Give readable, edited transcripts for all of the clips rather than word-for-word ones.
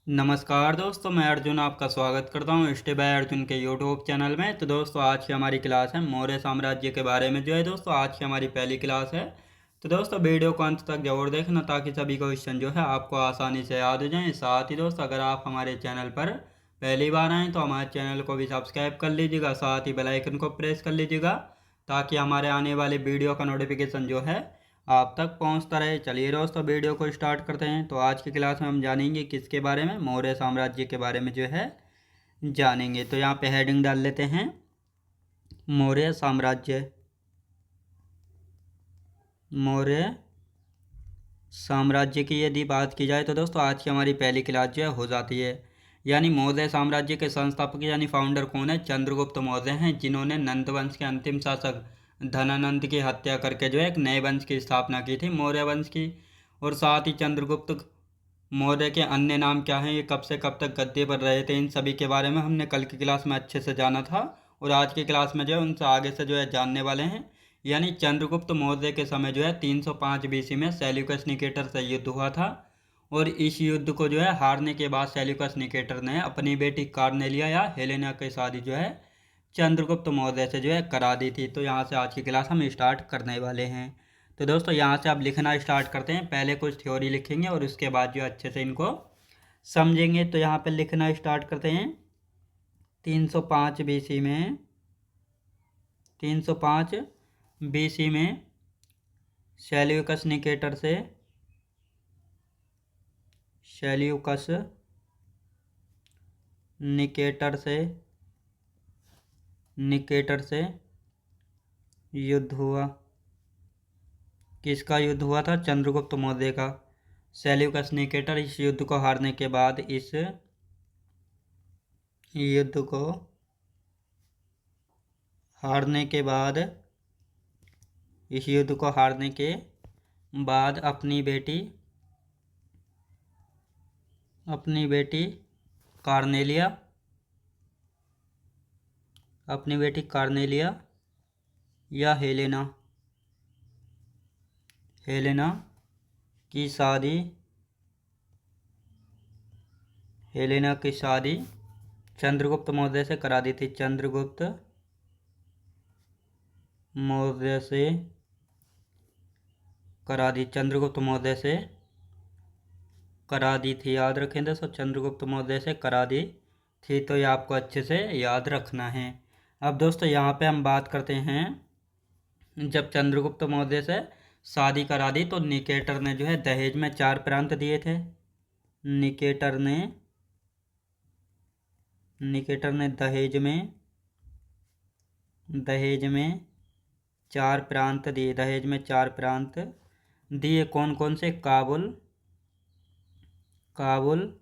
नमस्कार दोस्तों, मैं अर्जुन आपका स्वागत करता हूँ स्टे बाय अर्जुन के यूट्यूब चैनल में। तो दोस्तों आज की हमारी क्लास है मौर्य साम्राज्य के बारे में। जो है दोस्तों आज की हमारी पहली क्लास है। तो दोस्तों वीडियो को अंत तक जरूर देखना ताकि सभी क्वेश्चन जो है आपको आसानी से याद हो जाएं। साथ ही दोस्तों अगर आप हमारे चैनल पर पहली बार आएँ तो हमारे चैनल को भी सब्सक्राइब कर लीजिएगा, साथ ही बेल आइकन को प्रेस कर लीजिएगा ताकि हमारे आने वाले वीडियो का नोटिफिकेशन जो है आप तक पहुंचता रहे। चलिए दोस्तों वीडियो को स्टार्ट करते हैं। तो आज की क्लास में हम जानेंगे किसके बारे में, मौर्य साम्राज्य के बारे में जो है जानेंगे। तो यहाँ पे हेडिंग डाल लेते हैं मौर्य साम्राज्य। मौर्य साम्राज्य की यदि बात की जाए तो दोस्तों आज की हमारी पहली क्लास जो है हो जाती है। यानी मौर्य साम्राज्य के संस्थापक यानी फाउंडर कौन है? चंद्रगुप्त मौर्य हैं, जिन्होंने नंद वंश के अंतिम शासक धनानंद की हत्या करके जो है एक नए वंश की स्थापना की थी, मौर्य वंश की। और साथ ही चंद्रगुप्त मौर्य के अन्य नाम क्या हैं, ये कब से कब तक गद्दी पर रहे थे, इन सभी के बारे में हमने कल की क्लास में अच्छे से जाना था। और आज की क्लास में जो है उनसे आगे से जो है जानने वाले हैं। यानी चंद्रगुप्त मौर्य के समय जो है 305 बीसी में सेल्यूकस निकेटर से युद्ध हुआ था। और इस युद्ध को जो है हारने के बाद सेल्यूकस निकेटर ने अपनी बेटी कार्नेलिया या हेलेना की शादी जो है चंद्रगुप्त मौर्य से जो है करा दी थी। तो यहाँ से आज की क्लास हम स्टार्ट करने वाले हैं। तो दोस्तों यहाँ से आप लिखना स्टार्ट करते हैं। पहले कुछ थ्योरी लिखेंगे और उसके बाद जो अच्छे से इनको समझेंगे। तो यहाँ पे लिखना स्टार्ट करते हैं 305 बीसी में 305 बीसी में सेल्यूकस निकेटर से सेल्यूकस निकेटर से निकेटर से युद्ध हुआ। किसका युद्ध हुआ था? चंद्रगुप्त मौर्य का। सेल्यूकस निकेटर इस युद्ध को हारने के बाद इस युद्ध को हारने के बाद इस युद्ध को हारने के बाद अपनी बेटी कार्नेलिया अपनी बेटी कार्नेलिया या हेलेना की शादी चंद्रगुप्त मौर्य से करा दी थी। चंद्रगुप्त मौर्य से करा दी थी। याद रखें दोस्तों, चंद्रगुप्त मौर्य से करा दी थी। तो ये आपको अच्छे से याद रखना है। अब दोस्तों यहाँ पे हम बात करते हैं, जब चंद्रगुप्त मौर्य से शादी करा दी तो निकेटर ने जो है दहेज में 4 प्रांत दिए थे। निकेटर ने दहेज में 4 प्रांत दिए। कौन कौन से? काबुल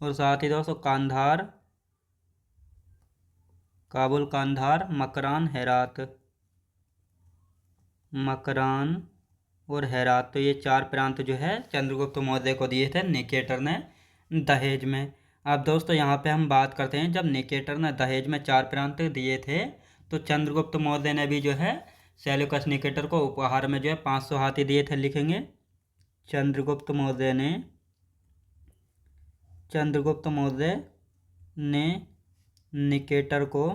और साथ ही दोस्तों कांधार, मकरान और हेरात। तो ये 4 प्रांत जो है चंद्रगुप्त मौर्य को दिए थे निकेटर ने दहेज में। अब दोस्तों यहाँ पे हम बात करते हैं, जब निकेटर ने दहेज में 4 प्रांत दिए थे तो चंद्रगुप्त मौर्य ने भी जो है सेल्यूकस निकेटर को उपहार में जो है 500 हाथी दिए थे। लिखेंगे चंद्रगुप्त मौर्य ने निकेटर को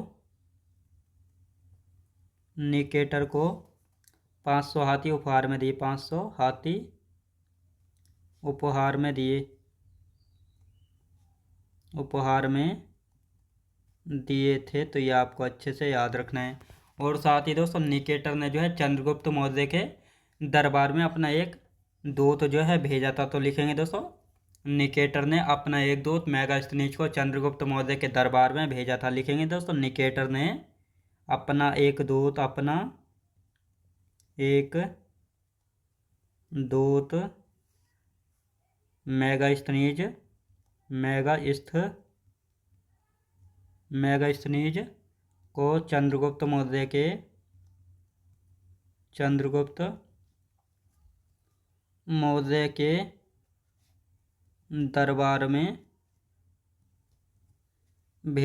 500 हाथी उपहार में दिए। 500 हाथी उपहार में दिए थे। तो ये आपको अच्छे से याद रखना है। और साथ ही दोस्तों निकेटर ने जो है चंद्रगुप्त मौर्य के दरबार में अपना एक दूत जो है भेजा था। तो लिखेंगे दोस्तों, निकेटर ने अपना एक दूत मेगास्थनीज को चंद्रगुप्त मौर्य के दरबार में भेजा था। लिखेंगे दोस्तों, निकेटर ने अपना एक दूत मेगास्थनीज को चंद्रगुप्त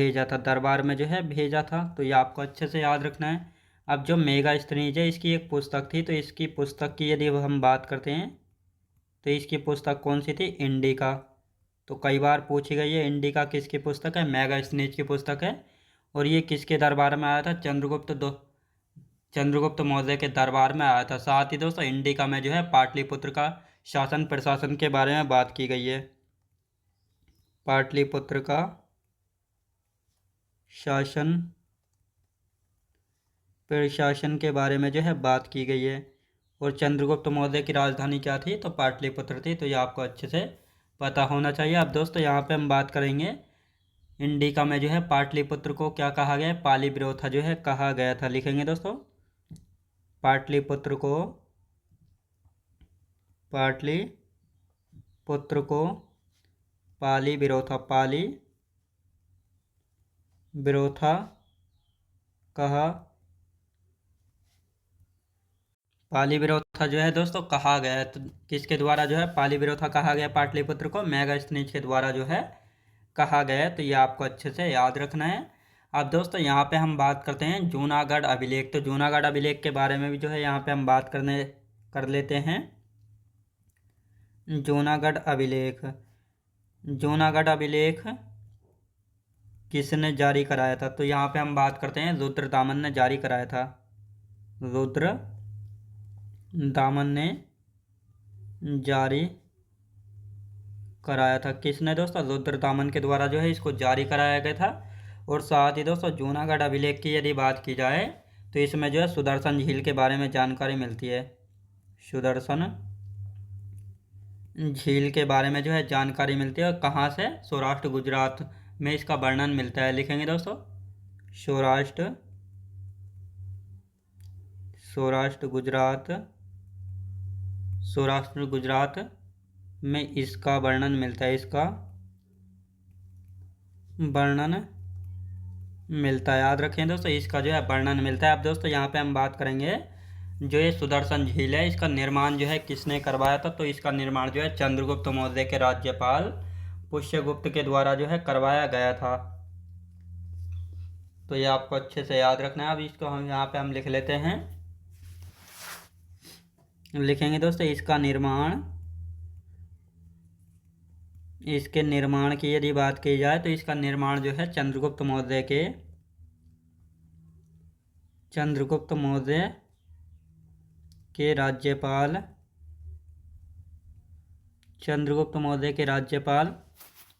मौर्य के दरबार में भेजा था। तो ये आपको अच्छे से याद रखना है। अब जो मेगास्थनीज है इसकी एक पुस्तक थी। तो इसकी पुस्तक की यदि हम बात करते हैं तो इसकी पुस्तक कौन सी थी? इंडिका। तो कई बार पूछी गई है। इंडिका किसकी पुस्तक है? मेगास्थनीज की पुस्तक है। और ये किसके दरबार में आया था? चंद्रगुप्त मौर्य के दरबार में आया था। साथ ही दोस्तों इंडिका में जो है पाटलिपुत्र का शासन प्रशासन के बारे में बात की गई है। पाटलिपुत्र का शासन प्रशासन के बारे में जो है बात की गई है। और चंद्रगुप्त मौर्य की राजधानी क्या थी? तो पाटलिपुत्र थी। तो ये आपको अच्छे से पता होना चाहिए। अब दोस्तों यहाँ पे हम बात करेंगे इंडिका में जो है पाटलिपुत्र को क्या कहा गया है? पालीब्रोथा जो है कहा गया था। लिखेंगे दोस्तों पाटलिपुत्र को पालीब्रोथा कहा पालीब्रोथा जो है दोस्तों कहा गया है। तो किसके द्वारा जो है पालीब्रोथा कहा गया पाटलिपुत्र को? मेगास्थनीज के द्वारा जो है कहा गया है। तो ये आपको अच्छे से याद रखना है। अब दोस्तों यहाँ पे हम बात करते हैं जूनागढ़ अभिलेख। तो जूनागढ़ अभिलेख के बारे में भी जो है यहाँ पे हम बात कर लेते हैं। जूनागढ़ अभिलेख किसने जारी कराया था? तो यहाँ पे हम बात करते हैं रुद्रदामन ने जारी कराया था। रुद्रदामन ने जारी कराया था। किसने दोस्तों? रुद्रदामन के द्वारा जो है इसको जारी कराया गया था। और साथ ही दोस्तों जूनागढ़ अभिलेख की यदि बात की जाए तो इसमें जो है सुदर्शन झील के बारे में जानकारी मिलती है। सुदर्शन झील के बारे में जो है जानकारी मिलती है। और कहाँ से? सौराष्ट्र गुजरात में इसका वर्णन मिलता है। लिखेंगे दोस्तों सौराष्ट्र गुजरात में इसका वर्णन मिलता है। याद रखें दोस्तों इसका जो है वर्णन मिलता है। अब दोस्तों यहाँ पे हम बात करेंगे जो ये सुदर्शन झील है इसका निर्माण जो है किसने करवाया था? तो इसका निर्माण जो है चंद्रगुप्त मौर्य के राज्यपाल पुष्यगुप्त के द्वारा जो है करवाया गया था। तो ये आपको अच्छे से याद रखना है। अब इसको हम यहाँ पे हम लिख लेते हैं। लिखेंगे दोस्तों इसके निर्माण की यदि बात की जाए तो इसका निर्माण जो है चंद्रगुप्त मौर्य के राज्यपाल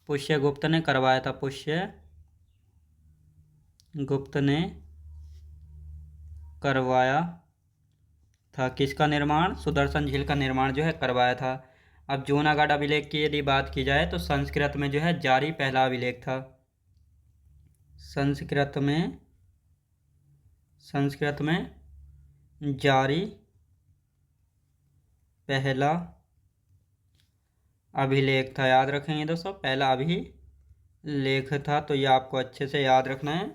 पुष्यगुप्त ने करवाया था। पुष्यगुप्त ने करवाया था। किसका निर्माण? सुदर्शन झील का निर्माण जो है करवाया था। अब जूनागढ़ अभिलेख की यदि बात की जाए तो संस्कृत में जो है जारी पहला अभिलेख था। संस्कृत में जारी पहला अभिलेख था। याद रखेंगे दोस्तों पहला अभिलेख था। तो ये आपको अच्छे से याद रखना है।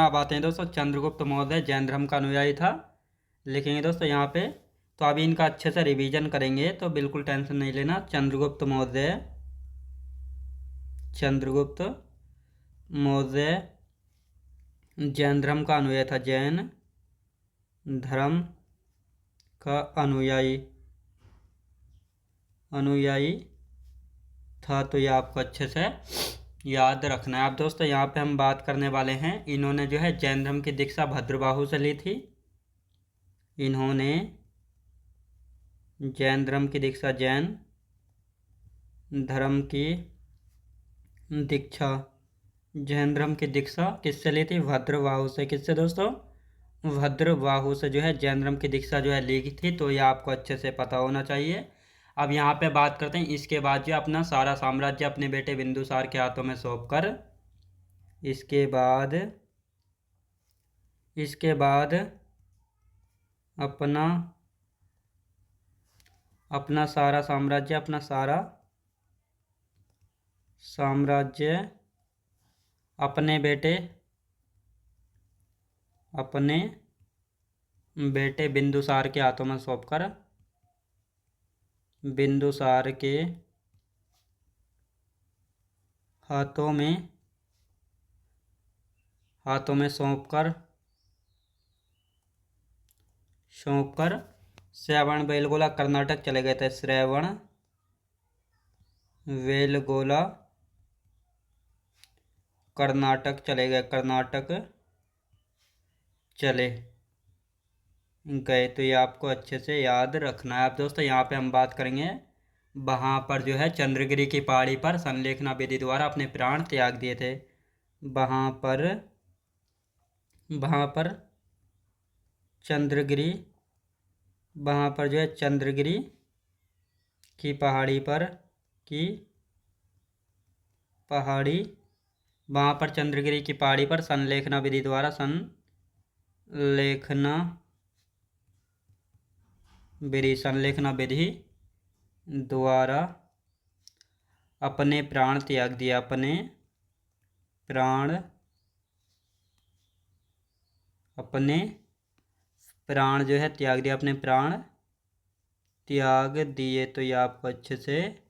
अब आते हैं दोस्तों चंद्रगुप्त मौर्य जैन धर्म का अनुयायी था। लिखेंगे दोस्तों यहाँ पे। तो अभी इनका अच्छे से रिवीजन करेंगे तो बिल्कुल टेंशन नहीं लेना। चंद्रगुप्त मौर्य जैन धर्म का अनुयायी था। जैन धर्म का अनुयायी था। तो ये आपको अच्छे से याद रखना है। अब दोस्तों यहाँ पे हम बात करने वाले हैं इन्होंने जो है जैन धर्म की दीक्षा भद्रबाहु से ली थी। इन्होंने जैन धर्म की दीक्षा किससे ली थी? भद्रबाहु से। किससे दोस्तों? भद्रबाहु से जो है जैन धर्म की दीक्षा जो है ली थी। तो ये आपको अच्छे से पता होना चाहिए। अब यहाँ पे बात करते हैं इसके बाद जो अपना सारा साम्राज्य अपने बेटे बिंदुसार के हाथों में सौंपकर इसके बाद अपना सारा साम्राज्य अपने बेटे बिंदुसार के हाथों में सौंपकर बिंदुसार के हाथों में सौंपकर श्रवण बेलगोला कर्नाटक चले गए थे। वेलगोला कर्नाटक चले गए, कर्नाटक चले गए। तो ये आपको अच्छे से याद रखना है। अब दोस्तों यहाँ पे हम बात करेंगे, वहाँ पर जो है चंद्रगिरी की पहाड़ी पर संलेखना विधि द्वारा अपने प्राण त्याग दिए थे। वहाँ पर चंद्रगिरी, वहाँ पर जो है चंद्रगिरी की पहाड़ी पर की पहाड़ी वहाँ पर चंद्रगिरी की पहाड़ी पर संलेखना विधि द्वारा संलेखना विधि द्वारा अपने प्राण त्याग दिया, अपने प्राण जो है त्याग दिया, अपने प्राण त्याग दिए। तो ये आपको अच्छे से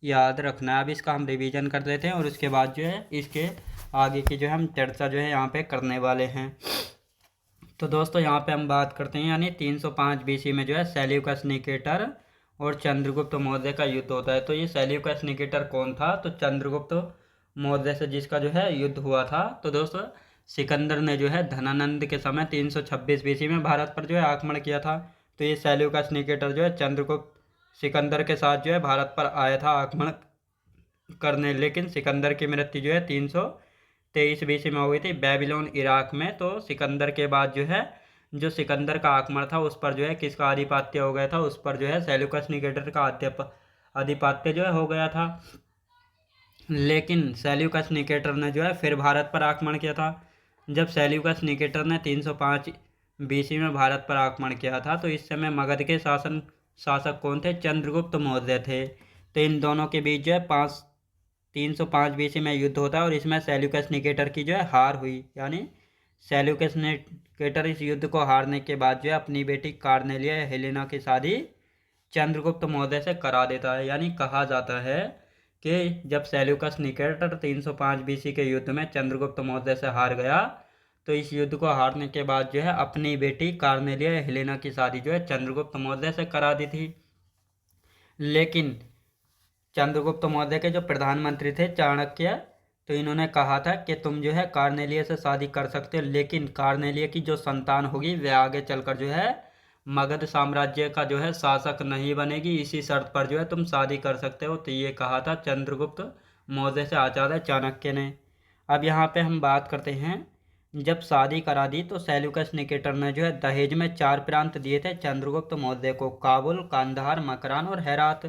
याद रखना है। अब इसका हम रिवीजन कर देते हैं और उसके बाद जो है इसके आगे की जो है हम चर्चा जो है यहाँ पे करने वाले हैं। तो दोस्तों यहाँ पे हम बात करते हैं, यानी 305 बीसी में जो है सेल्यूकस निकेटर और चंद्रगुप्त मौर्य का युद्ध होता है। तो ये सेल्यूकस निकेटर कौन था? तो चंद्रगुप्त मौर्य से जिसका जो है युद्ध हुआ था। तो दोस्तों सिकंदर ने जो है धनानंद के समय 326 बीसी में भारत पर जो है आक्रमण किया था। तो ये सेल्यूकस निकेटर जो है चंद्रगुप्त सिकंदर के साथ जो है भारत पर आया था आक्रमण करने, लेकिन सिकंदर की मृत्यु जो है 323 बीसी में हो गई थी बेबीलोन इराक में। तो सिकंदर के बाद जो है जो सिकंदर का आक्रमण था उस पर जो है किसका आधिपत्य हो गया था? उस पर जो है सेल्यूकस निकेटर का आधिपत्य जो है हो गया था। लेकिन सेल्यूकस निकेटर ने जो है फिर भारत पर आक्रमण किया था। जब सेल्यूकस निकेटर ने 305 बीसी में भारत पर आक्रमण किया था तो इस समय मगध के शासक कौन थे? चंद्रगुप्त मौर्य थे। तो इन दोनों के बीच जो है 305 बीसी में युद्ध होता है और इसमें सेल्यूकस निकेटर की जो है हार हुई, यानी सेल्यूकस निकेटर इस युद्ध को हारने के बाद जो है अपनी बेटी कार्नेलिया हेलेना की शादी चंद्रगुप्त मौर्य से करा देता है। यानी कहा जाता है कि जब सेल्यूकस निकेटर 305 बीसी के युद्ध में चंद्रगुप्त मौर्य से हार गया तो इस युद्ध को हारने के बाद जो है अपनी बेटी कार्नेलिया हेलेना की शादी जो है चंद्रगुप्त मौर्य से करा दी थी। लेकिन चंद्रगुप्त मौर्य के जो प्रधानमंत्री थे चाणक्य, तो इन्होंने कहा था कि तुम जो है कार्नेलिया से शादी कर सकते हो, लेकिन कार्नेलिया की जो संतान होगी वे आगे चलकर जो है मगध साम्राज्य का जो है शासक नहीं बनेगी, इसी शर्त पर जो है तुम शादी कर सकते हो। तो ये कहा था चंद्रगुप्त मौर्य से आचार्य चाणक्य ने। अब यहाँ पे हम बात करते हैं, जब शादी करा दी तो सेल्यूकस निकेटर ने जो है दहेज में 4 प्रांत दिए थे चंद्रगुप्त मौर्य को, काबुल, कांधार, मकरान और हेरात।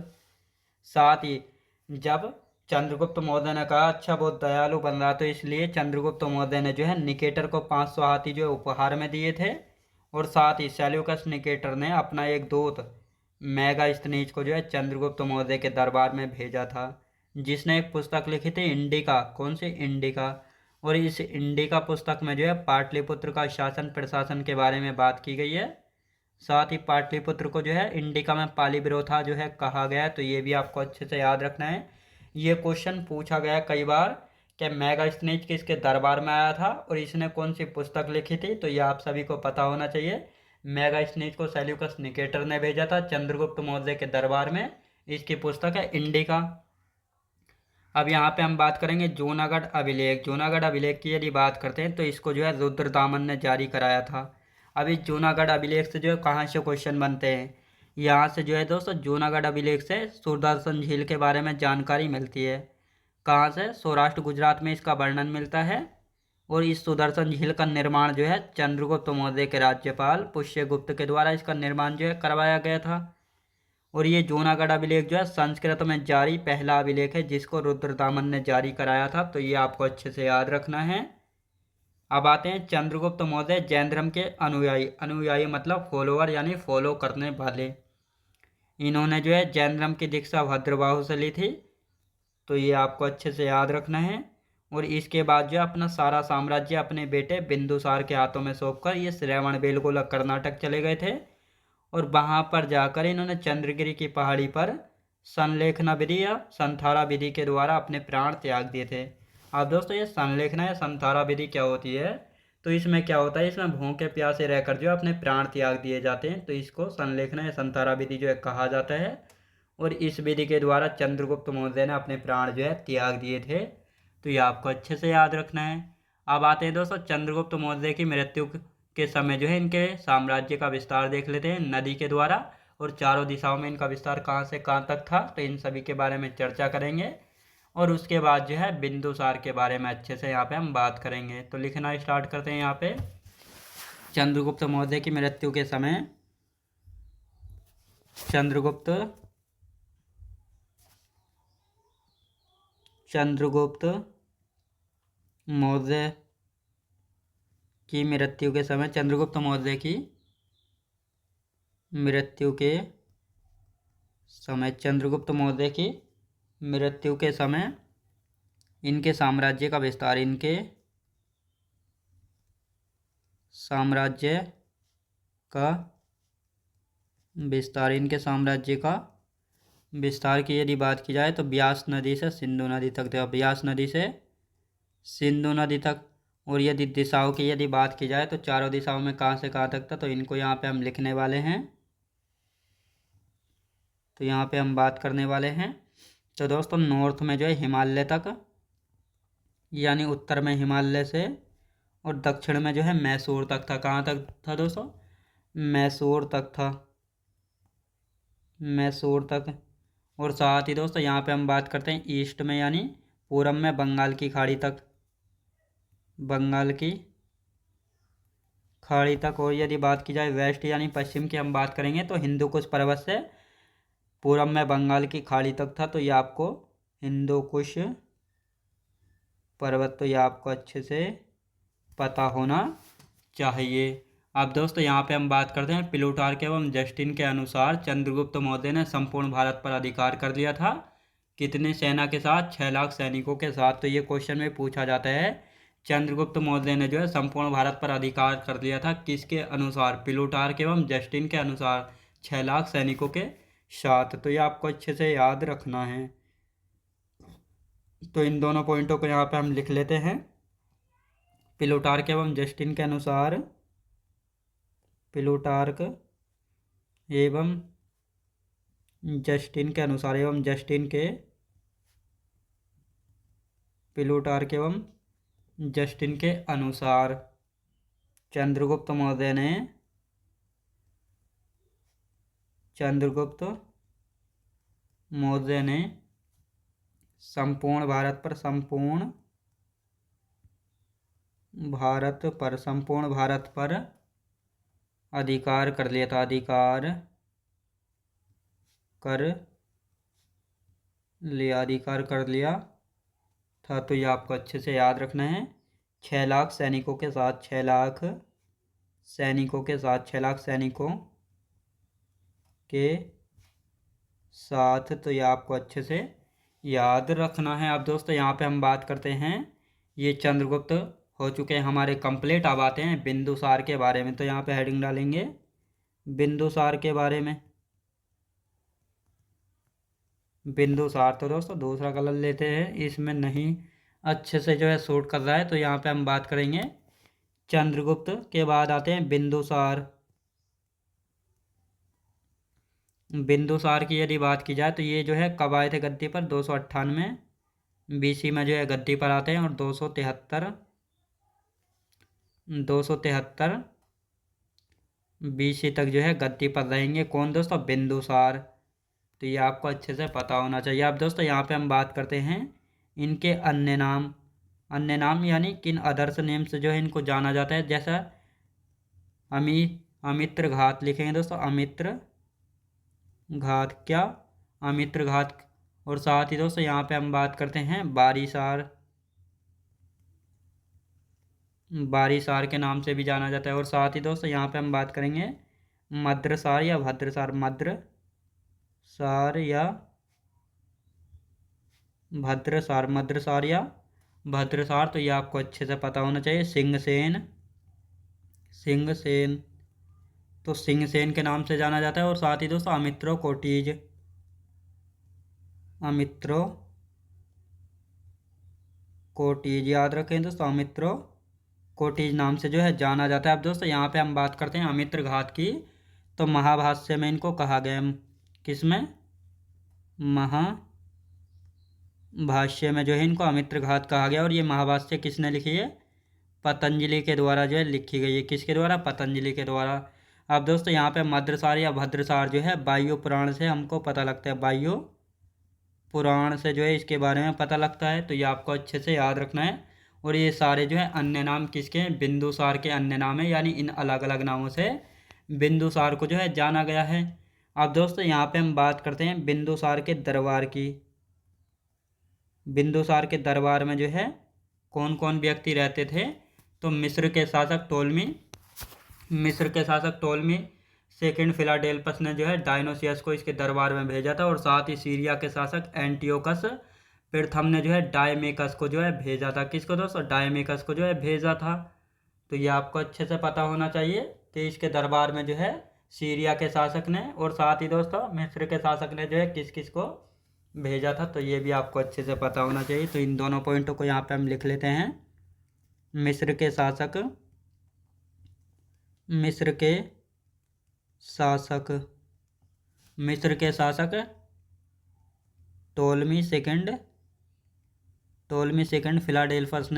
साथ ही जब चंद्रगुप्त मौर्य ने कहा अच्छा बहुत दयालु बन रहा, तो इसलिए चंद्रगुप्त मौर्य ने जो है निकेटर को 500 हाथी जो है उपहार में दिए थे। और साथ ही सेल्यूकस निकेटर ने अपना एक दूत मेगास्थनीज को जो है चंद्रगुप्त मौर्य के दरबार में भेजा था, जिसने एक पुस्तक लिखी थी इंडिका। कौन सी? इंडिका। और इस इंडिका पुस्तक में जो है पाटलिपुत्र का शासन प्रशासन के बारे में बात की गई है। साथ ही पाटलिपुत्र को जो है इंडिका में पालीब्रोथा जो है कहा गया है। तो ये भी आपको अच्छे से याद रखना है। ये क्वेश्चन पूछा गया कई बार कि मेगास्थनीज किसके दरबार में आया था और इसने कौन सी पुस्तक लिखी थी, तो ये आप सभी को पता होना चाहिए। मेगास्थनीज को सेल्यूकस निकेटर ने भेजा था चंद्रगुप्त मौर्य के दरबार में। इसकी पुस्तक है इंडिका। अब यहाँ पे हम बात करेंगे जूनागढ़ अभिलेख। जूनागढ़ अभिलेख की यदि बात करते हैं तो इसको जो है रुद्रदामन ने जारी कराया था। अब इस जूनागढ़ अभिलेख से जो है कहाँ से क्वेश्चन बनते हैं? यहाँ से जो है दोस्तों जूनागढ़ अभिलेख से सुदर्शन झील के बारे में जानकारी मिलती है। कहाँ से? सौराष्ट्र गुजरात में इसका वर्णन मिलता है। और इस सुदर्शन झील का निर्माण जो है चंद्रगुप्त मौर्य के राज्यपाल पुष्यगुप्त के द्वारा इसका निर्माण जो है करवाया गया था। और ये जूनागढ़ अभिलेख जो है संस्कृत में जारी पहला अभिलेख है जिसको रुद्रदामन ने जारी कराया था। तो ये आपको अच्छे से याद रखना है। अब आते हैं चंद्रगुप्त मौर्य जैन धर्म के अनुयायी। अनुयायी मतलब फॉलोअर, यानी फॉलो करने वाले। इन्होंने जो है जैन धर्म की दीक्षा भद्रबाहु से ली थी। तो ये आपको अच्छे से याद रखना है। और इसके बाद जो अपना सारा साम्राज्य अपने बेटे बिंदुसार के हाथों में सौंपकर ये श्रवणबेलगोला कर्नाटक चले गए थे। और वहाँ पर जाकर इन्होंने चंद्रगिरी की पहाड़ी पर संलेखना विधि या संथारा विधि के द्वारा अपने प्राण त्याग दिए थे। अब दोस्तों ये संलेखना या संथारा विधि क्या होती है? तो इसमें क्या होता है, इसमें भूखे प्यासे रहकर जो अपने प्राण त्याग दिए जाते हैं, तो इसको संलेखना या संथारा विधि जो है कहा जाता है। और इस विधि के द्वारा चंद्रगुप्त मौर्य ने अपने प्राण जो है त्याग दिए थे। तो ये आपको अच्छे से याद रखना है। अब आते हैं दोस्तों चंद्रगुप्त मौर्य की मृत्यु के समय जो है इनके साम्राज्य का विस्तार देख लेते हैं नदी के द्वारा, और चारों दिशाओं में इनका विस्तार कहाँ से कहाँ तक था, तो इन सभी के बारे में चर्चा करेंगे। और उसके बाद जो है बिंदुसार के बारे में अच्छे से यहाँ पे हम बात करेंगे। तो लिखना स्टार्ट करते हैं यहाँ पे। चंद्रगुप्त मौर्य की मृत्यु के समय चंद्रगुप्त मौर्य की मृत्यु के समय चंद्रगुप्त मौर्य की मृत्यु के समय चंद्रगुप्त मौर्य की मृत्यु के समय इनके साम्राज्य का विस्तार इनके साम्राज्य का विस्तार की यदि बात की जाए तो ब्यास नदी से सिंधु नदी तक था। ब्यास नदी से सिंधु नदी तक। और यदि दिशाओं की यदि बात की जाए तो चारों दिशाओं में कहाँ से कहाँ तक था, तो इनको यहाँ पे हम लिखने वाले हैं। तो यहाँ पे हम बात करने वाले हैं। तो दोस्तों नॉर्थ में जो है हिमालय तक, यानी उत्तर में हिमालय से, और दक्षिण में जो है मैसूर तक था। कहाँ तक था दोस्तों? मैसूर तक था, मैसूर तक। और साथ ही दोस्तों यहाँ पे हम बात करते हैं ईस्ट में, यानी पूरब में बंगाल की खाड़ी तक, बंगाल की खाड़ी तक। और यदि बात की जाए वेस्ट यानी पश्चिम की हम बात करेंगे तो हिंदू कुश पर्वत से पूरब में बंगाल की खाड़ी तक था। तो ये आपको हिंदू कुश पर्वत, तो ये आपको अच्छे से पता होना चाहिए। अब दोस्तों यहाँ पे हम बात करते हैं प्लूटार्क एवं जस्टिन के अनुसार चंद्रगुप्त मौर्य ने संपूर्ण भारत पर अधिकार कर लिया था। कितने सेना के साथ? 6 लाख सैनिकों के साथ। तो ये क्वेश्चन में पूछा जाता है चंद्रगुप्त मौर्य ने जो है संपूर्ण भारत पर अधिकार कर लिया था किसके अनुसार? प्लूटार्क एवं जस्टिन के अनुसार 6 लाख सैनिकों के साथ। तो ये आपको अच्छे से याद रखना है। तो इन दोनों पॉइंटों को यहाँ पे हम लिख लेते हैं। प्लूटार्क एवं जस्टिन के अनुसार, प्लूटार्क एवं जस्टिन के अनुसार, एवं जस्टिन के प्लूटार्क एवं जस्टिन के अनुसार चंद्रगुप्त मौर्य ने संपूर्ण भारत पर अधिकार कर लिया था, अधिकार कर लिया था। तो ये आपको अच्छे से याद रखना है। 6 लाख सैनिकों के साथ, 6 लाख सैनिकों के साथ, 6 लाख सैनिकों के साथ। तो ये आपको अच्छे से याद रखना है। अब दोस्तों यहाँ पे हम बात करते हैं, ये चंद्रगुप्त हो चुके हैं हमारे कंप्लीट। अब आते हैं बिंदुसार के बारे में। तो यहाँ पे हेडिंग डालेंगे बिंदुसार के बारे में। बिंदुसार, तो दोस्तों दूसरा कलर लेते हैं, इसमें नहीं अच्छे से जो है सूट कर रहा है। तो यहाँ पे हम बात करेंगे चंद्रगुप्त के बाद आते हैं बिंदुसार। बिंदुसार की यदि बात की जाए तो ये जो है कब आए थे गद्दी पर? 298 BC में जो है गद्दी पर आते हैं, और 273 BC तक जो है गद्दी पर रहेंगे। कौन दोस्तों? बिंदुसार। तो ये आपको अच्छे से पता होना चाहिए। अब दोस्तों यहाँ पे हम बात करते हैं इनके अन्य नाम यानी किन अदर्स नेम से जो है इनको जाना जाता है। जैसा अमित्र घात लिखेंगे दोस्तों, अमित्र घात। क्या? अमित्र घात। और साथ ही दोस्तों यहाँ पे हम बात करते हैं बारीसार के नाम से भी जाना जाता है। और साथ ही दोस्तों यहाँ पे हम बात करेंगे मद्रसार या भद्रसार, मद्रसार या भद्रसार। तो ये आपको अच्छे से पता होना चाहिए। सिंहसेन, तो सिंहसेन के नाम से जाना जाता है। और साथ ही दोस्तों अमित्रो कोटीज याद रखें दोस्तों, अमित्रो कोटीज नाम से जो है जाना जाता है। अब दोस्तों यहाँ पे हम बात करते हैं अमित्र घात की। तो महाभाष्य में इनको कहा गया, किसमें? महाभाष्य में जो है इनको अमित्र घात कहा गया। और ये महाभाष्य किसने लिखी है? पतंजलि के द्वारा जो है लिखी गई है। किसके द्वारा? पतंजलि के द्वारा। अब दोस्तों यहाँ पे मद्रसार या भद्रसार जो है वायु पुराण से हमको पता लगता है, वायु पुराण से जो है इसके बारे में पता लगता है, तो ये आपको अच्छे से याद रखना है। और ये सारे जो है अन्य नाम किसके हैं? बिंदुसार के अन्य नाम है, यानी इन अलग अलग नामों से बिंदुसार को जो है जाना गया है। अब दोस्तों यहाँ पे हम बात करते हैं बिंदुसार के दरबार की। बिंदुसार के दरबार में जो है कौन कौन व्यक्ति रहते थे? तो मिस्र के शासक टोलमी सेकंड फिलाडेल्फस ने जो है डायनोसियस को इसके दरबार में भेजा था। और साथ ही सीरिया के शासक एंटियोकस प्रथम ने जो है डायमेकस को जो है भेजा था। किसको दोस्तों? डायमेकस को जो है भेजा था। तो ये आपको अच्छे से पता होना चाहिए कि इसके दरबार में जो है सीरिया के शासक ने और साथ ही दोस्तों मिस्र के शासक ने जो है किस किस को भेजा था। तो ये भी आपको अच्छे से पता होना चाहिए। तो इन दोनों पॉइंटों को यहाँ पे हम लिख लेते हैं। मिस्र के शासक टोलमी सेकंड फिलाडेल्फस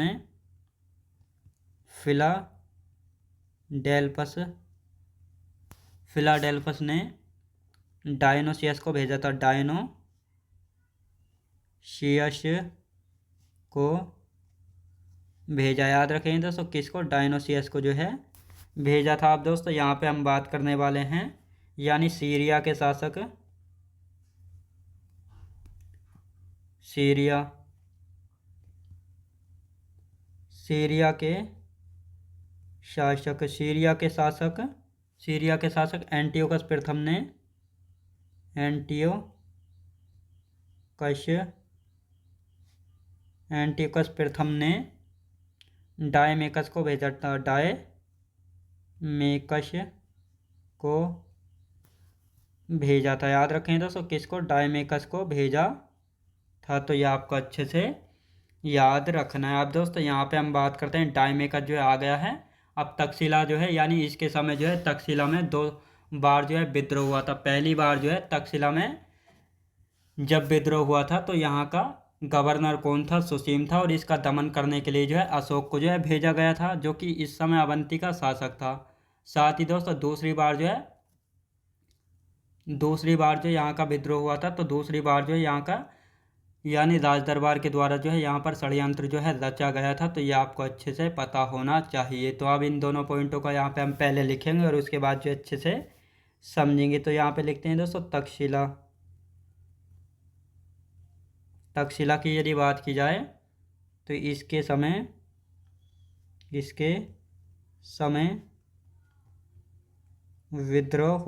ने डायनोसियस को भेजा था। डायनोसियस को भेजा, याद रखें दोस्तों, किसको? डायनोसियस को जो है भेजा था। अब दोस्तों यहाँ पे हम बात करने वाले हैं यानी सीरिया के शासक सीरिया के शासक एंटियोकस प्रथम ने डायमेकस को भेजा था। डायमेकस को भेजा था, याद रखें दोस्तों, किसको? डायमेकस को भेजा था। तो ये आपको अच्छे से याद रखना है। अब दोस्तों यहाँ पे हम बात करते हैं डायमेकस जो है आ गया है। अब तक्षशिला जो है यानी इसके समय जो है तक्षशिला में 2 बार जो है विद्रोह हुआ था। पहली बार जो है तक्षशिला में जब विद्रोह हुआ था तो यहाँ का गवर्नर कौन था? सुसीम था। और इसका दमन करने के लिए जो है अशोक को जो है भेजा गया था, जो कि इस समय अवंती का शासक था। साथ ही दोस्तों दूसरी बार जो यहाँ का विद्रोह हुआ था, तो दूसरी बार जो है यहाँ का यानी राज दरबार के द्वारा जो है यहाँ पर षड्यंत्र जो है रचा गया था। तो ये आपको अच्छे से पता होना चाहिए। तो अब इन दोनों पॉइंटों का यहाँ पे हम पहले लिखेंगे और उसके बाद जो अच्छे से समझेंगे। तो यहाँ पे लिखते हैं दोस्तों तक्षशिला की यदि बात की जाए तो इसके समय विद्रोह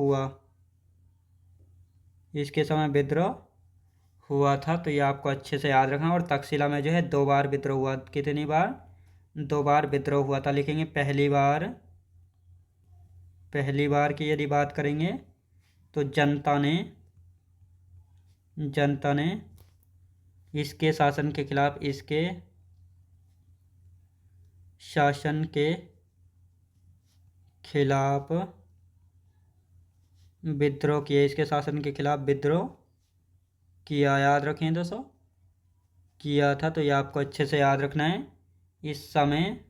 हुआ था। तो ये आपको अच्छे से याद रखना। और तक्षशिला में जो है 2 बार विद्रोह हुआ। कितनी बार? 2 बार विद्रोह हुआ था। लिखेंगे पहली बार की यदि बात करेंगे तो जनता ने इसके शासन के खिलाफ विद्रोह किया। इसके शासन के खिलाफ विद्रोह किया, याद रखें दोस्तों, किया था। तो ये आपको अच्छे से याद रखना है। इस समय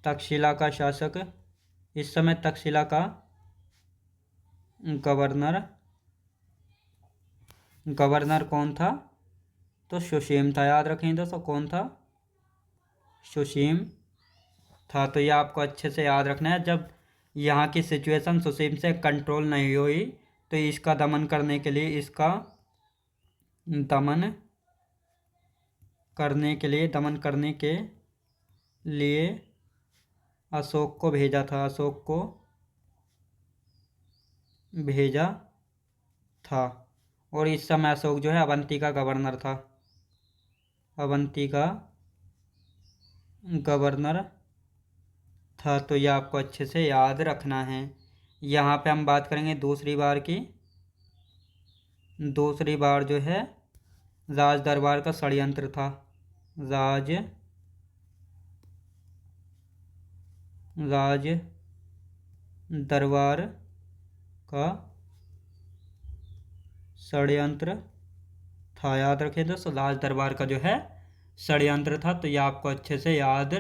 तक्षशिला का गवर्नर कौन था? तो सुसीम था, याद रखें दोस्तों, कौन था? सुसीम था। तो ये आपको अच्छे से याद रखना है। जब यहाँ की सिचुएशन सुसीम से कंट्रोल नहीं हुई तो इसका दमन करने के लिए अशोक को भेजा था। और इस समय अशोक जो है अवंती का गवर्नर था। तो ये आपको अच्छे से याद रखना है। यहाँ पे हम बात करेंगे दूसरी बार की। दूसरी बार जो है राज दरबार का षड्यंत्र था। राज दरबार का षड्यंत्र था। याद रखें दोस्तों, राज दरबार का जो है षड्यंत्र था, तो ये आपको अच्छे से याद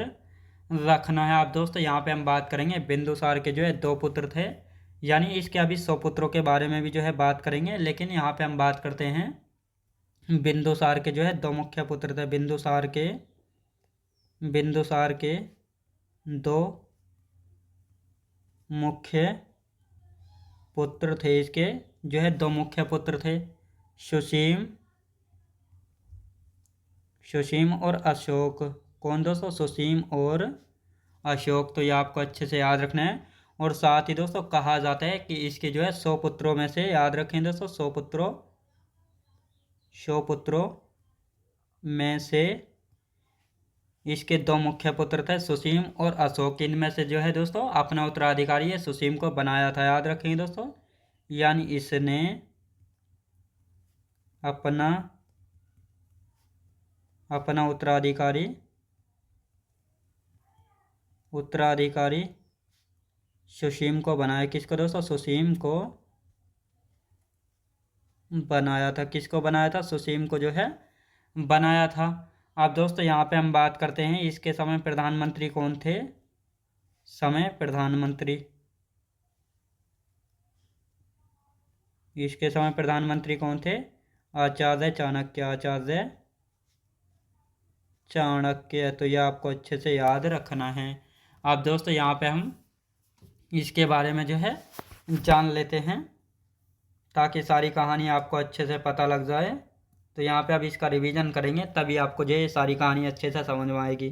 रखना है। आप दोस्तों यहाँ पे हम बात करेंगे बिंदुसार के जो है 2 पुत्र थे, यानी इसके अभी 100 पुत्रों के बारे में भी जो है बात करेंगे, लेकिन यहाँ पे हम बात करते हैं बिंदुसार के जो है 2 मुख्य पुत्र थे। बिंदुसार के 2 मुख्य पुत्र थे। इसके जो है 2 मुख्य पुत्र थे, सुसीम और अशोक। कौन दोस्तों? सुसीम और अशोक। तो ये आपको अच्छे से याद रखना है। और साथ ही दोस्तों कहा जाता है कि इसके जो है 100 पुत्रों में से, याद रखें दोस्तों, 100 पुत्रों में से इसके 2 मुख्य पुत्र थे, सुसीम और अशोक। इनमें से जो है दोस्तों अपना उत्तराधिकारी है सुसीम को बनाया था। याद रखेंगे दोस्तों, यानी इसने अपना उत्तराधिकारी सुसीम को बनाया। किसको दोस्तों? सुसीम को बनाया था। किसको बनाया था? सुसीम को जो है बनाया था। अब दोस्तों यहाँ पे हम बात करते हैं इसके समय प्रधानमंत्री कौन थे। इसके समय प्रधानमंत्री कौन थे? आचार्य चाणक्य। तो यह आपको अच्छे से याद रखना है। अब दोस्तों यहाँ पे हम इसके बारे में जो है जान लेते हैं, ताकि सारी कहानी आपको अच्छे से पता लग जाए। तो यहाँ पे अब इसका रिवीजन करेंगे, तभी आपको जो ये सारी कहानी अच्छे से समझ में आएगी।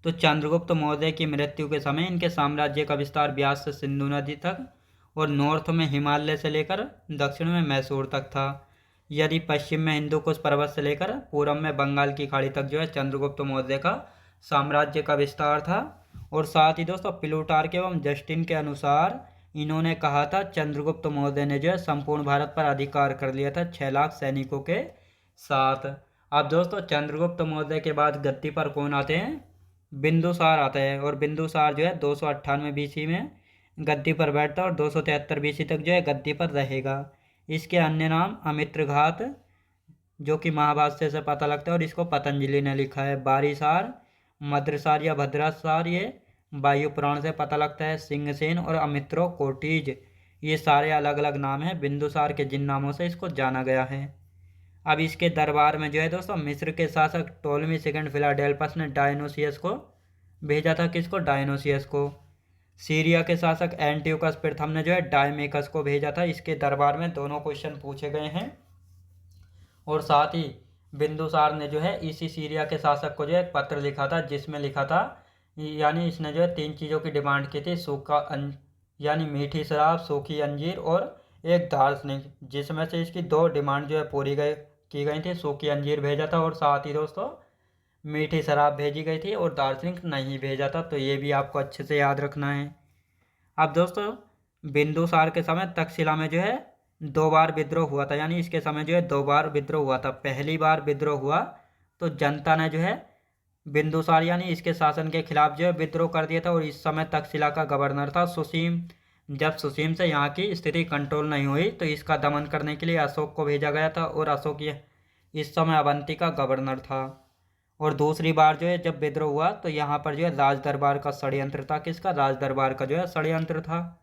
तो चंद्रगुप्त मौर्य की मृत्यु के समय इनके साम्राज्य का विस्तार ब्यास से सिंधु नदी तक और नॉर्थ में हिमालय से लेकर दक्षिण में मैसूर तक था। यदि पश्चिम में हिंदू कुश पर्वत से लेकर पूर्व में बंगाल की खाड़ी तक जो है चंद्रगुप्त मौर्य का साम्राज्य का विस्तार था। और साथ ही दोस्तों प्लूटार्क एवं जस्टिन के अनुसार इन्होंने कहा था चंद्रगुप्त मौर्य ने जो है संपूर्ण भारत पर अधिकार कर लिया था 6 लाख सैनिकों के साथ। अब दोस्तों चंद्रगुप्त मौर्य के बाद गद्दी पर कौन आते हैं? बिंदुसार आता है। और बिंदुसार जो है 298 बीसी में गद्दी पर बैठता है और 273 बीसी तक जो है गद्दी पर रहेगा। इसके अन्य नाम अमित्रघात, जो कि महाभाष्य से पता लगता है, और इसको पतंजलि ने लिखा है। बारीसार, मद्रसार या भद्रासार, ये वायु पुराण से पता लगता है। सिंहसेन और अमित्रो कोटीज, ये सारे अलग अलग नाम हैं बिंदुसार के, जिन नामों से इसको जाना गया है। अब इसके दरबार में जो है दोस्तों मिस्र के शासक टोलमी सेकंड फिलाडेल्फस ने डायनोसियस को भेजा था। किसको? डायनोसियस को। सीरिया के शासक एंटियोकस प्रथम ने जो है डायमेकस को भेजा था। इसके दरबार में दोनों क्वेश्चन पूछे गए हैं। और साथ ही बिंदुसार ने जो है इसी सीरिया के शासक को जो है एक पत्र लिखा था, जिसमें लिखा था, यानी इसने जो है 3 चीज़ों की डिमांड की थी, यानी मीठी शराब, सूखी अंजीर और एक दार्शनिक, जिसमें से इसकी 2 डिमांड जो है पूरी की गई थी। सूखी अंजीर भेजा था और साथ ही दोस्तों मीठी शराब भेजी गई थी और दार्शनिक नहीं भेजा था। तो ये भी आपको अच्छे से याद रखना है। अब दोस्तों बिंदुसार के समय तक्षशिला में जो है 2 बार विद्रोह हुआ था, यानी इसके समय जो है 2 बार विद्रोह हुआ था। पहली बार विद्रोह हुआ तो जनता ने जो है बिंदुसार यानी इसके शासन के खिलाफ जो है विद्रोह कर दिया था। और इस समय तक्षशिला का गवर्नर था सुसीम। जब सुसीम से यहाँ की स्थिति कंट्रोल नहीं हुई तो इसका दमन करने के लिए अशोक को भेजा गया था, और अशोक ये इस समय अवंती का गवर्नर था। और दूसरी बार जो है जब विद्रोह हुआ तो यहाँ पर जो है राज दरबार का षड्यंत्र था। किसका? राज दरबार का जो है षड्यंत्र था।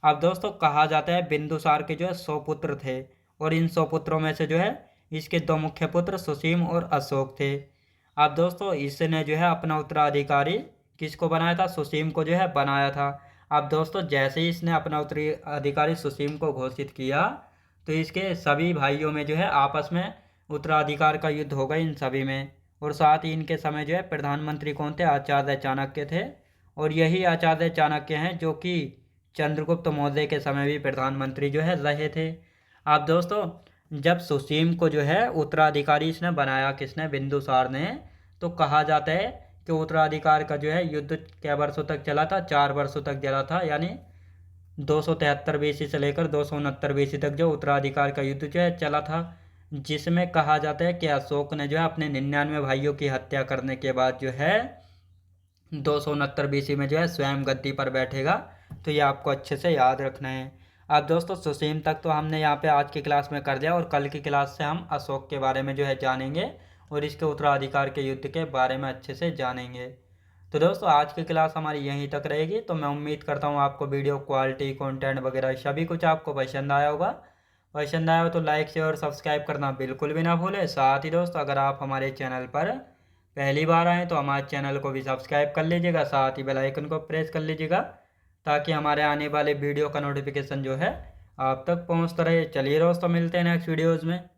अब दोस्तों कहा जाता है बिंदुसार के जो है 100 पुत्र थे, और इन 100 पुत्रों में से जो है इसके 2 मुख्य पुत्र सुसीम और अशोक थे। अब दोस्तों इसने जो है अपना उत्तराधिकारी किसको बनाया था? सुसीम को जो है बनाया था। अब दोस्तों जैसे ही इसने अपना उत्तराधिकारी सुसीम को घोषित किया तो इसके सभी भाइयों में जो है आपस में उत्तराधिकार का युद्ध हो गया, इन सभी में। और साथ ही इनके समय जो है प्रधानमंत्री कौन थे? आचार्य चाणक्य थे। और यही आचार्य चाणक्य हैं जो कि चंद्रगुप्त मौर्य के समय भी प्रधानमंत्री जो है रहे थे। अब दोस्तों जब सुसीम को जो है उत्तराधिकारी इसने बनाया, किसने? बिंदुसार ने, तो कहा जाता है कि उत्तराधिकार का जो है युद्ध क्या वर्षों तक चला था? 4 वर्षों तक चला था, यानी 273 बीसी से लेकर 269 बीसी तक जो उत्तराधिकार का युद्ध जो है चला था। जिसमें कहा जाता है कि अशोक ने जो है अपने 99 भाइयों की हत्या करने के बाद जो है 269 बीसी में जो है स्वयं गद्दी पर बैठेगा। तो ये आपको अच्छे से याद रखना है। अब दोस्तों सुसीम तक तो हमने यहाँ पे आज की क्लास में कर दिया, और कल की क्लास से हम अशोक के बारे में जो है जानेंगे और इसके उत्तराधिकार के युद्ध के बारे में अच्छे से जानेंगे। तो दोस्तों आज की क्लास हमारी यहीं तक रहेगी। तो मैं उम्मीद करता हूँ आपको वीडियो क्वालिटी, कंटेंट वगैरह सभी कुछ आपको पसंद आया होगा। पसंद आया हो तो लाइक शेयर और सब्सक्राइब करना बिल्कुल भी ना भूलें। साथ ही दोस्तों अगर आप हमारे चैनल पर पहली बार आएँ तो हमारे चैनल को भी सब्सक्राइब कर लीजिएगा, साथ ही बेल आइकन को प्रेस कर लीजिएगा ताकि हमारे आने वाले वीडियो का नोटिफिकेशन जो है आप तक पहुंचता रहे। चलिए दोस्तों मिलते हैं नेक्स्ट वीडियोज़ में।